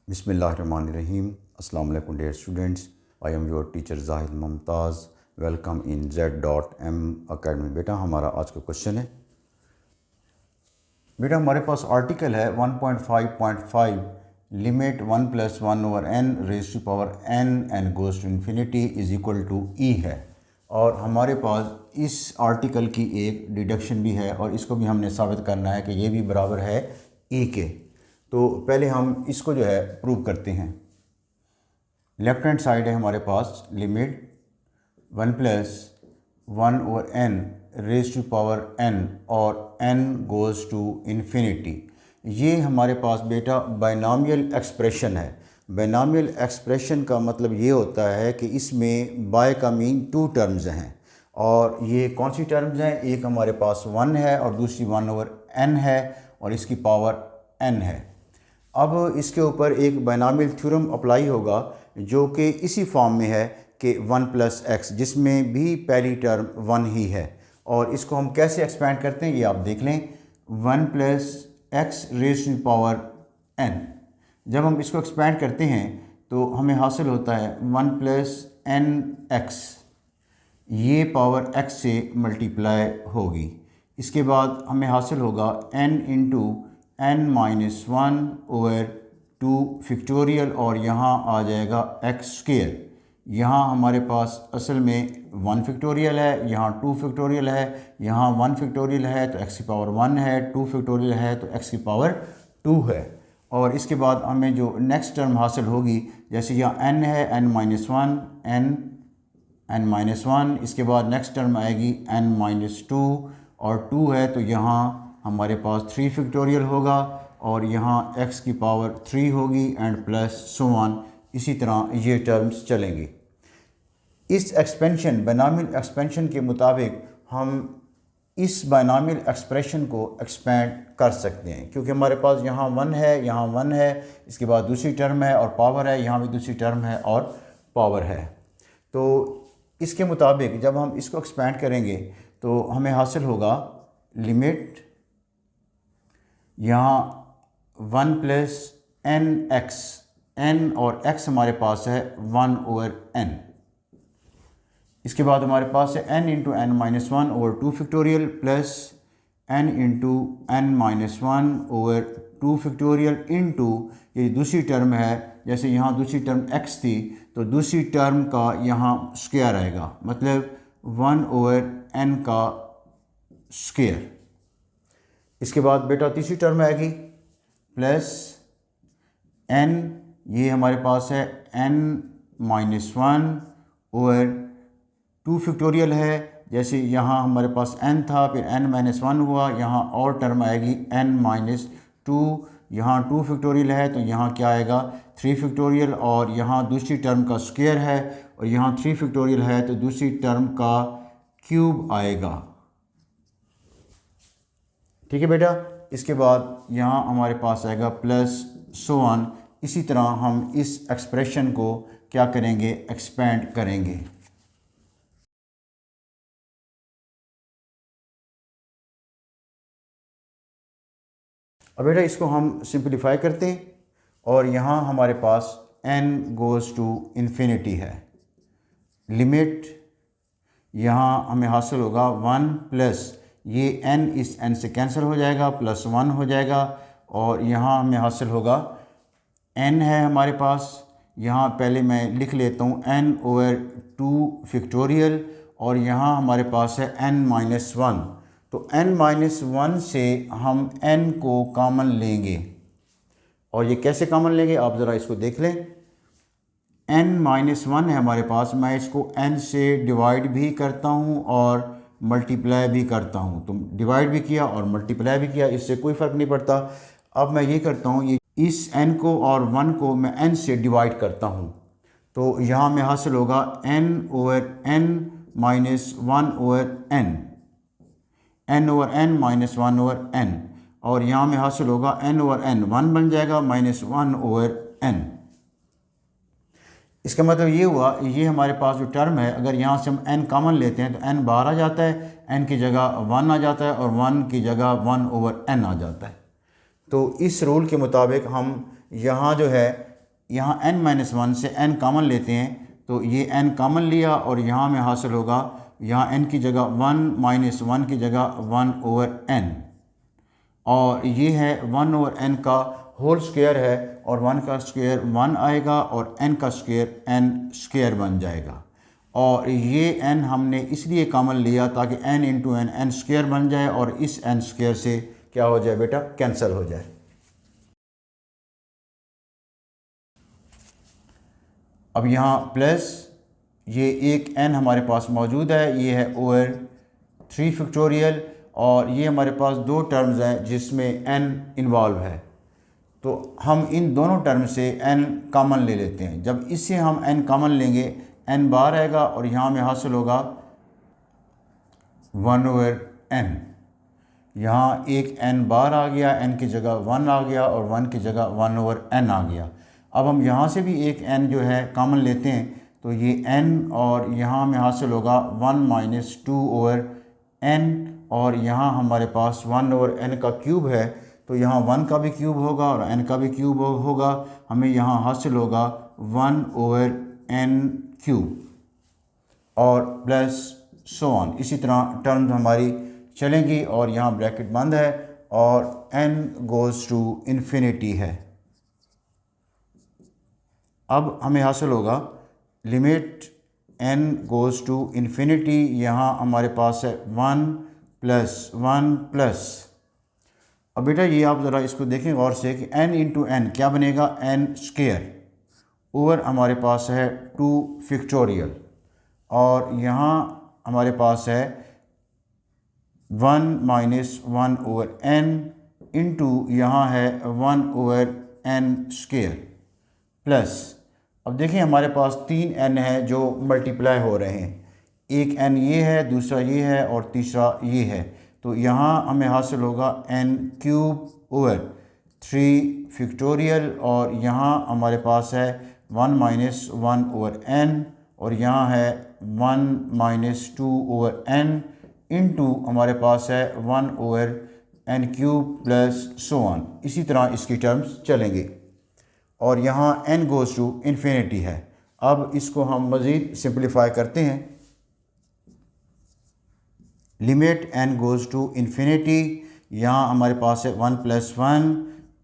बिस्मिल्लाहिर्रहमानिर्रहीम। अस्सलाम वालेकुम dear students, I am your teacher Zahid Mumtaz. Welcome in Z.M academy. बेटा हमारा आज का क्वेश्चन है, बेटा हमारे पास आर्टिकल है 1.5.5 limit 1 + 1 over n raise to power n n goes to infinity is equal to e है। और हमारे पास इस आर्टिकल की एक डिडक्शन भी है और इसको भी हमने साबित करना है कि ये भी बराबर है e के। तो पहले हम इसको जो है प्रूव करते हैं। लेफ्ट हैंड साइड है हमारे पास limit 1 + 1 over n raise to power n और n गोज़ टू इन्फिनिटी। ये हमारे पास बेटा बाइनॉमियल एक्सप्रेशन है। बाइनॉमियल एक्सप्रेशन का मतलब ये होता है कि इसमें बाय का मीन 2 टर्म्स हैं। और ये कौन सी टर्म्स हैं? एक हमारे पास 1 है और दूसरी 1 ओवर n है और इसकी पावर n है। अब इसके ऊपर एक बाइनॉमियल थ्योरम अप्लाई होगा जो कि इसी फॉर्म में है कि 1 + x, जिसमें भी पहली टर्म 1 ही है। और इसको हम कैसे एक्सपेंड करते हैं ये आप देख लें। 1 + x raise to power n, जब हम इसको एक्सपेंड करते हैं तो हमें हासिल होता है 1 + nx, ये पावर x से मल्टीप्लाई होगी। इसके बाद हमें हासिल होगा n × n-1 ओवर 2 फैक्टोरियल और यहाँ आ जाएगा x²। यहाँ हमारे पास असल में 1 फैक्टोरियल है, यहाँ 2 फैक्टोरियल है, यहाँ 1 फैक्टोरियल है तो x की पावर 1 है, 2 फैक्टोरियल है तो x की पावर 2 है। और इसके बाद हमें जो नेक्स्ट टर्म हासिल होगी, जैसे यहाँ n है n-1, इसके बाद नेक्स्ट टर्म आएगी n-2 और 2 है तो यहाँ हमारे पास 3 फैक्टोरियल होगा और यहाँ x की पावर 3 होगी एंड प्लस सो ऑन। इसी तरह ये टर्म्स चलेंगी। इस एक्सपेंशन बाइनॉमियल एक्सपेंशन के मुताबिक हम इस बाइनॉमियल एक्सप्रेशन को एक्सपेंड कर सकते हैं, क्योंकि हमारे पास यहाँ 1 है, यहाँ 1 है, इसके बाद दूसरी टर्म है और पावर है, यहाँ भी दूसरी टर्म है और पावर है। तो इसके मुताबिक जब हम इसको एक्सपेंड करेंगे तो हमें हासिल होगा लिमिट यहाँ 1 + nx, n और x हमारे पास है 1 ओवर n। इसके बाद हमारे पास है n × n-1 over 2 factorial plus n × n-1 over 2 factorial into ये दूसरी टर्म है। जैसे यहाँ दूसरी टर्म x थी तो दूसरी टर्म का यहाँ स्क्वायर आएगा, मतलब 1 ओवर n का स्क्वायर। इसके बाद बेटा तीसरी टर्म आएगी प्लस n, ये हमारे पास है n-1 ओवर 2 फैक्टोरियल है। जैसे यहाँ हमारे पास n था फिर n-1 हुआ, यहाँ और टर्म आएगी n-2, यहाँ 2 फैक्टोरियल है तो यहाँ क्या आएगा 3 फैक्टोरियल और यहाँ दूसरी टर्म का स्क्वायर है और यहाँ 3 फैक्टोरियल है तो दूसरी टर्म का क्यूब आएगा। ठीक है बेटा। इसके बाद यहाँ हमारे पास आएगा प्लस सो ऑन। इसी तरह हम इस एक्सप्रेशन को क्या करेंगे, एक्सपेंड करेंगे। अब बेटा इसको हम सिंपलीफाई करते हैं और यहाँ हमारे पास n गोज़ टू इन्फिनिटी है। लिमिट यहाँ हमें हासिल होगा 1 प्लस ये n इस n से कैंसिल हो जाएगा, प्लस 1 हो जाएगा और यहाँ हमें हासिल होगा n है हमारे पास। यहाँ पहले मैं लिख लेता हूँ n ओवर 2 फैक्टोरियल और यहाँ हमारे पास है n-1। तो n-1 से हम n को कॉमन लेंगे और ये कैसे कॉमन लेंगे आप ज़रा इसको देख लें। n-1 है हमारे पास, मैं इसको n से डिवाइड भी करता हूँ और मल्टीप्लाई भी करता हूँ। तो डिवाइड भी किया और मल्टीप्लाई भी किया, इससे कोई फ़र्क नहीं पड़ता। अब मैं ये करता हूँ, ये इस n को और 1 को मैं n से डिवाइड करता हूँ तो यहाँ में हासिल होगा n over n-1 over n, n over n-1 over n और यहाँ में हासिल होगा n ओवर n 1 बन जाएगा -1 ओवर n। इसका मतलब ये हुआ, ये हमारे पास जो टर्म है अगर यहाँ से हम n कॉमन लेते हैं तो n बाहर आ जाता है, n की जगह 1 आ जाता है और 1 की जगह 1 ओवर n आ जाता है। तो इस रूल के मुताबिक हम यहाँ जो है यहाँ n-1 से n कॉमन लेते हैं तो ये n कॉमन लिया और यहाँ में हासिल होगा, यहाँ n की जगह 1 - 1 की जगह 1/n, और ये है 1/n का होल स्क्वायर है, और 1 का स्क्वायर 1 आएगा और n का स्क्वायर n स्क्वायर बन जाएगा। और ये n हमने इसलिए कॉमन लिया ताकि n into n n square बन जाए और इस n स्क्वायर से क्या हो जाए बेटा, कैंसिल हो जाए। अब यहाँ प्लस ये एक n हमारे पास मौजूद है, ये है ओवर 3 फैक्टोरियल, और ये हमारे पास दो टर्म्स हैं जिसमें n इन्वॉल्व है, तो हम इन दोनों टर्म से n कॉमन ले लेते हैं। जब इससे हम n कॉमन लेंगे n बार आएगा और यहाँ में हासिल होगा 1/n। यहाँ एक n बार आ गया, n की जगह 1 आ गया और 1 की जगह 1/n आ गया। अब हम यहाँ से भी एक n जो है कॉमन लेते हैं तो ये n और यहाँ में हासिल होगा 1 - 2/n, और यहाँ हमारे पास 1/n का क्यूब है तो यहाँ 1 का भी क्यूब होगा और n का भी क्यूब होगा, हमें यहाँ हासिल होगा 1/n क्यूब, और प्लस सो ऑन। इसी तरह टर्म्स हमारी चलेंगी और यहाँ ब्रैकेट बंद है और n गोज़ टू इन्फिनिटी है। अब हमें हासिल होगा limit n goes to infinity, यहाँ हमारे पास है 1 + 1 अब बेटा ये आप ज़रा इसको देखें गौर से कि n इंटू एन क्या बनेगा, n स्क्वायर ओवर हमारे पास है 2 फैक्टोरियल, और यहाँ हमारे पास है 1 - 1/n इंटू यहाँ है 1/n स्क्वायर प्लस, अब देखिए हमारे पास 3 n है जो मल्टीप्लाई हो रहे हैं, एक n ये है, दूसरा ये है और तीसरा ये है, तो यहाँ हमें हासिल होगा n क्यूब ओवर 3 फैक्टोरियल, और यहाँ हमारे पास है 1 - 1/n और यहाँ है 1 - 2/n इंटू हमारे पास है 1/n cube plus so on. इसी तरह इसकी टर्म्स चलेंगे और यहाँ n गोज़ टू इन्फिनिटी है। अब इसको हम मज़ीद सिंप्लीफाई करते हैं। Limit n goes to infinity, यहाँ हमारे पास है 1 + 1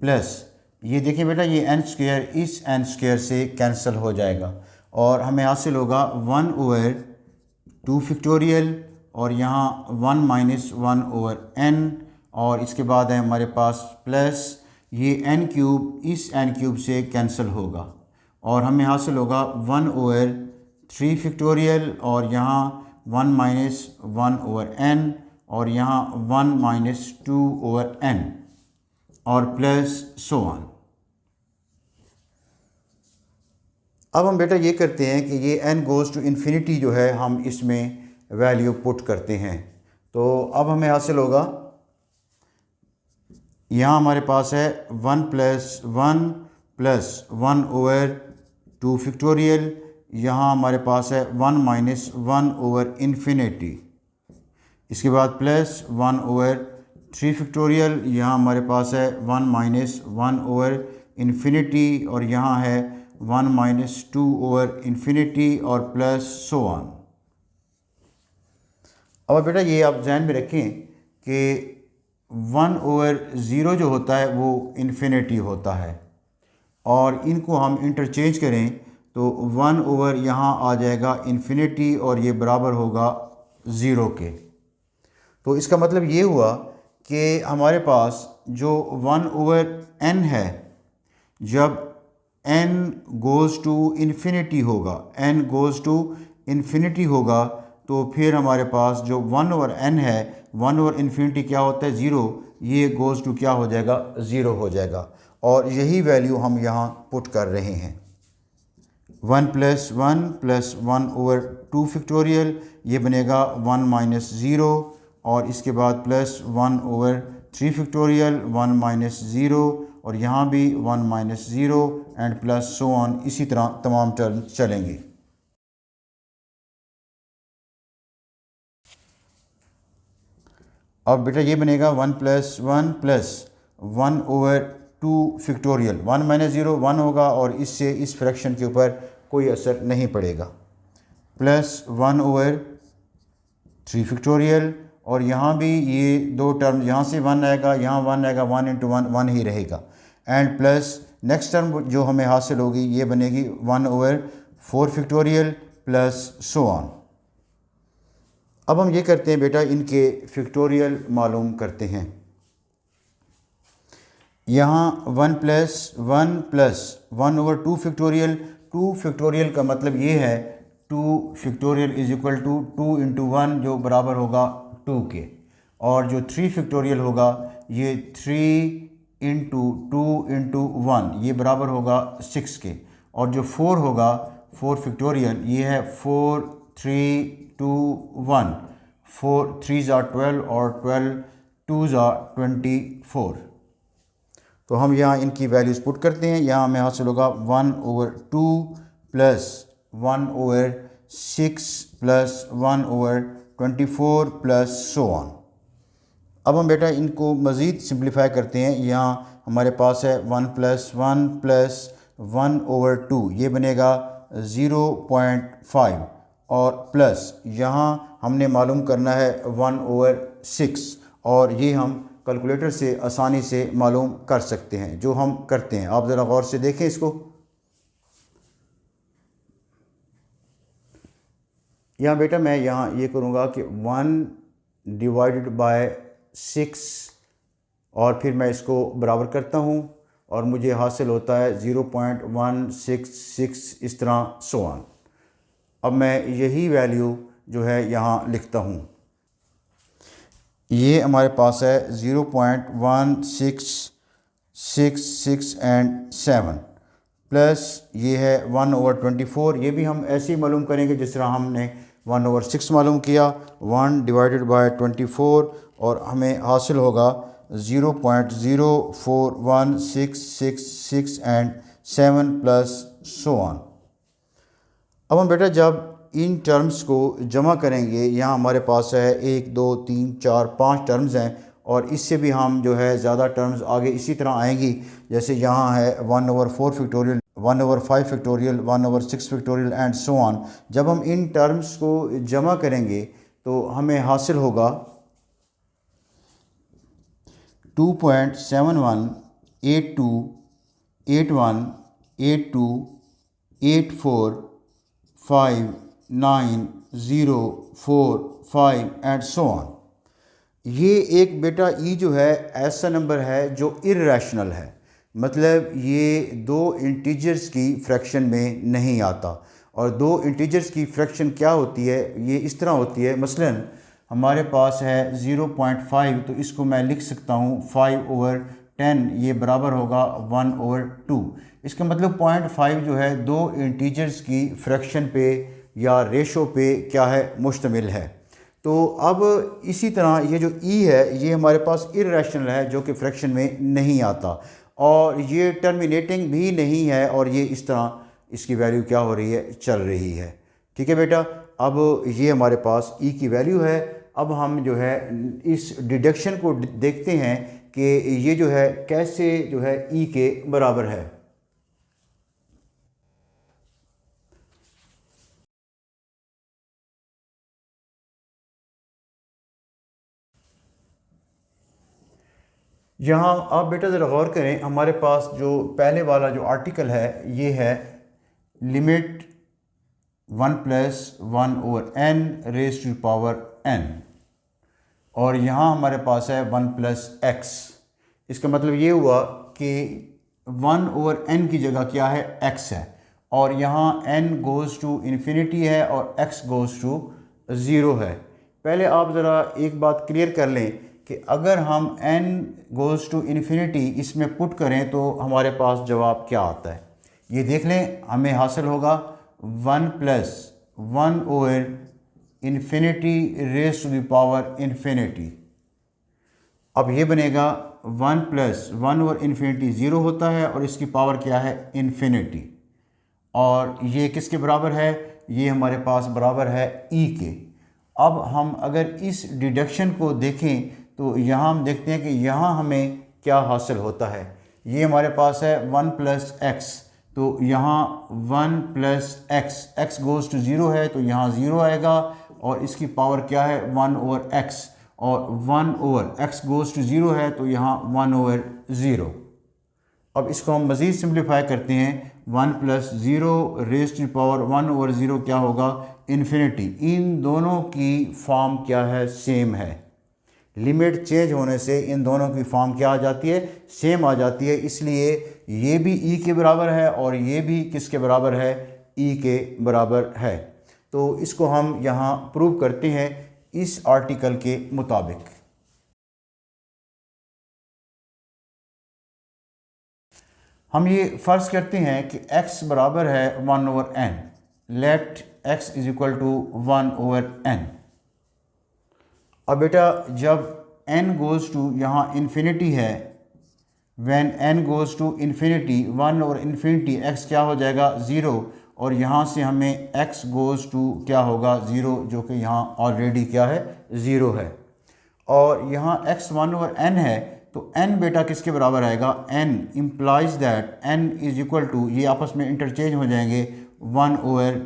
प्लस, ये देखिए बेटा ये n स्क्वायर इस n स्क्वायर से कैंसिल हो जाएगा और हमें हासिल होगा 1/2 फैक्टोरियल और यहाँ 1 - 1/n, और इसके बाद है हमारे पास प्लस ये n क्यूब इस n क्यूब से कैंसिल होगा और हमें हासिल होगा 1/3 फैक्टोरियल और यहाँ 1 - 1/n और यहाँ 1 - 2/n और प्लस सो ऑन। अब हम बेटा ये करते हैं कि ये n गोज़ टू इन्फिनिटी जो है हम इसमें वैल्यू पुट करते हैं, तो अब हमें हासिल होगा, यहाँ हमारे पास है 1 + 1 प्लस 1/2 फैक्टोरियल, यहाँ हमारे पास है 1 - 1/∞, इसके बाद प्लस 1/3 फैक्टोरियल, यहाँ हमारे पास है 1 - 1/∞ और यहाँ है 1 - 2/∞ और प्लस सो ऑन। अब बेटा ये आप ध्यान में रखें कि 1/0 जो होता है वो इन्फिनिटी होता है और इनको हम इंटरचेंज करें तो 1 यहाँ आ जाएगा इन्फिनिटी और ये बराबर होगा 0 के। तो इसका मतलब ये हुआ कि हमारे पास जो 1/n है, जब n गोज़ टू इन्फिनिटी होगा, n गोज़ टू इन्फिनिटी होगा, तो फिर हमारे पास जो 1/n है, 1/∞ क्या होता है 0, ये गोज़ टू क्या हो जाएगा 0 हो जाएगा और यही वैल्यू हम यहाँ पुट कर रहे हैं। 1 + 1 प्लस 1/2 फैक्टोरियल ये बनेगा 1 - 0 और इसके बाद प्लस 1/3 फैक्टोरियल 1 - 0 और यहाँ भी 1 - 0 एंड प्लस सो ऑन। इसी तरह तमाम टर्म चलेंगे। अब बेटा ये बनेगा 1 + 1 प्लस 1/2 2 फैक्टोरियल, 1 माइनस 0 1 होगा और इससे इस फ्रैक्शन के ऊपर कोई असर नहीं पड़ेगा, प्लस 1 ओवर 3 फैक्टोरियल, और यहाँ भी ये दो टर्म, यहाँ से 1 आएगा, यहाँ 1 आएगा, 1 इंटू 1 1 ही रहेगा, एंड प्लस नेक्स्ट टर्म जो हमें हासिल होगी ये बनेगी 1 over 4 factorial plus so on. अब हम ये करते हैं बेटा, इनके फैक्टोरियल मालूम करते हैं। यहाँ 1 प्लस 1 ओवर 2 फैक्टोरियल, 2 फैक्टोरियल का मतलब ये है 2 factorial is equal to 2 into 1 जो बराबर होगा 2 के, और जो 3 फैक्टोरियल होगा ये 3 इंटू 2 इंटू 1 ये बराबर होगा 6 के, और जो 4 होगा 4 फैक्टोरियल ये है 4 3 2 1, 4 3 ज़ा 12 और 12 2 ज़ा 24। तो हम यहाँ इनकी वैल्यूज़ पुट करते हैं। यहाँ हमें हासिल होगा 1 over 2 plus 1 over 6 plus 1 over 24 plus so on. अब हम बेटा इनको मज़ीद सिंप्लीफाई करते हैं। यहाँ हमारे पास है 1 प्लस 1 ओवर 2 ये बनेगा 0.5, और प्लस यहाँ हमने मालूम करना है 1 ओवर 6, और ये हम कैलकुलेटर से आसानी से मालूम कर सकते हैं, जो हम करते हैं। आप ज़रा गौर से देखें इसको। यहाँ बेटा मैं यहाँ ये करूँगा कि 1 डिवाइडेड बाय 6, और फिर मैं इसको बराबर करता हूँ और मुझे हासिल होता है 0.166 इस तरह सो ऑन। अब मैं यही वैल्यू जो है यहाँ लिखता हूँ। ये हमारे पास है 0.1666 एंड 7 प्लस ये है 1 ओवर 24, ये भी हम ऐसे ही मालूम करेंगे जिस तरह हमने 1 ओवर 6 मालूम किया, 1 डिवाइडेड बाय 24, और हमें हासिल होगा 0.041666 एंड 7 प्लस सो ऑन। अब हम बेटा जब इन टर्म्स को जमा करेंगे, यहाँ हमारे पास है 1 2 3 4 5 टर्म्स हैं, और इससे भी हम जो है ज़्यादा टर्म्स आगे इसी तरह आएंगी। जैसे यहाँ है 1 over 4 factorial, 1 over 5 factorial, 1 over 6 factorial and so on. जब हम इन टर्म्स को जमा करेंगे तो हमें हासिल होगा 2.7182818459 एंड सो ऑन। ये एक बेटा ई जो है ऐसा नंबर है जो इर्रेशनल है, मतलब ये दो इंटीजर्स की फ्रैक्शन में नहीं आता। और दो इंटीजर्स की फ्रैक्शन क्या होती है, ये इस तरह होती है। मसलन हमारे पास है 0.5, तो इसको मैं लिख सकता हूँ 5 ओवर 10, ये बराबर होगा 1 ओवर 2। इसका मतलब 0.5 जो है दो इंटीजर्स की फ्रैक्शन पे या रेशो पे क्या है, मुश्तमिल है। तो अब इसी तरह ये जो ई है ये हमारे पास इर्रेशनल है जो कि फ्रैक्शन में नहीं आता, और ये टर्मिनेटिंग भी नहीं है, और ये इस तरह इसकी वैल्यू क्या हो रही है, चल रही है। ठीक है बेटा, अब ये हमारे पास ई की वैल्यू है। अब हम जो है इस डिडक्शन को देखते हैं कि ये जो है कैसे जो है ई के बराबर है। यहाँ आप बेटा ज़रा गौर करें, हमारे पास जो पहले वाला जो आर्टिकल है ये है limit 1 plus 1 over n raise to power n, और यहाँ हमारे पास है 1 प्लस x। इसका मतलब ये हुआ कि 1 ओवर n की जगह क्या है, x है, और यहाँ n गोज़ टू इन्फिनिटी है और x गोज़ टू 0 है। पहले आप ज़रा एक बात क्लियर कर लें कि अगर हम n गोज़ टू इन्फिनिटी इसमें पुट करें तो हमारे पास जवाब क्या आता है, ये देख लें। हमें हासिल होगा 1 plus 1 over infinity raise to the power infinity. अब ये बनेगा 1 प्लस 1 ओवर इन्फिनिटी 0 होता है, और इसकी पावर क्या है, इन्फिनिटी, और ये किसके बराबर है, ये हमारे पास बराबर है ई के। अब हम अगर इस डिडक्शन को देखें तो यहाँ हम देखते हैं कि यहाँ हमें क्या हासिल होता है। ये हमारे पास है 1 प्लस एक्स, तो यहाँ 1 plus x, x goes to 0 है तो यहाँ 0 आएगा, और इसकी पावर क्या है 1 ओवर एक्स, और 1 ओवर एक्स गोज़ टू 0 है तो यहाँ 1 ओवर 0। अब इसको हम मज़ीद सिंप्लीफाई करते हैं, 1 plus 0 raise to power 1 over 0 क्या होगा, इन्फिनिटी। इन दोनों की फॉर्म क्या है, सेम है। लिमिट चेंज होने से इन दोनों की फॉर्म क्या आ जाती है, सेम आ जाती है। इसलिए ये भी ई के बराबर है और ये भी किसके बराबर है, ई के बराबर है। तो इसको हम यहाँ प्रूव करते हैं इस आर्टिकल के मुताबिक। हम ये फ़र्ज़ करते हैं कि x बराबर है 1 over n, let x is equal to 1 over n। अब बेटा जब n गोज़ टू यहाँ इन्फिनिटी है, when n goes to infinity 1 और इन्फिनिटी x क्या हो जाएगा 0, और यहाँ से हमें x गोज़ टू क्या होगा 0, जो कि यहाँ ऑलरेडी क्या है 0 है, और यहाँ x 1 ओवर n है, तो n बेटा किसके बराबर आएगा, n implies that n is equal to, ये आपस में इंटरचेंज हो जाएंगे 1 ओवर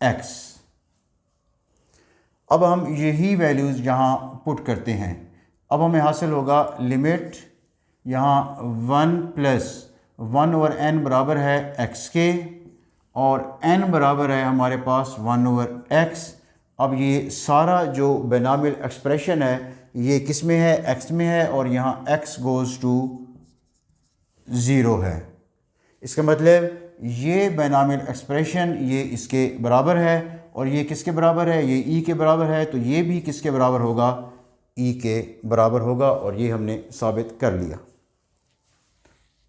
x। अब हम यही वैल्यूज़ यहाँ पुट करते हैं। अब हमें हासिल होगा लिमिट यहाँ 1 प्लस 1 ओवर n बराबर है x के, और n बराबर है हमारे पास 1 ओवर x। अब ये सारा जो बाइनॉमियल एक्सप्रेशन है ये किस में है, x में है, और यहाँ x गोज़ टू 0 है। इसका मतलब ये बाइनॉमियल एक्सप्रेशन ये इसके बराबर है, और ये किसके बराबर है, ये ई के बराबर है, तो ये भी किसके बराबर होगा, ई के बराबर होगा, और ये हमने साबित कर लिया।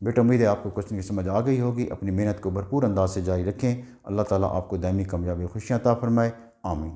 बेटा उम्मीद है आपको क्वेश्चन की समझ आ गई होगी। अपनी मेहनत को भरपूर अंदाज से जारी रखें। अल्लाह ताला आपको दायमी कामयाबी खुशियाँ अता फरमाए। आमीन।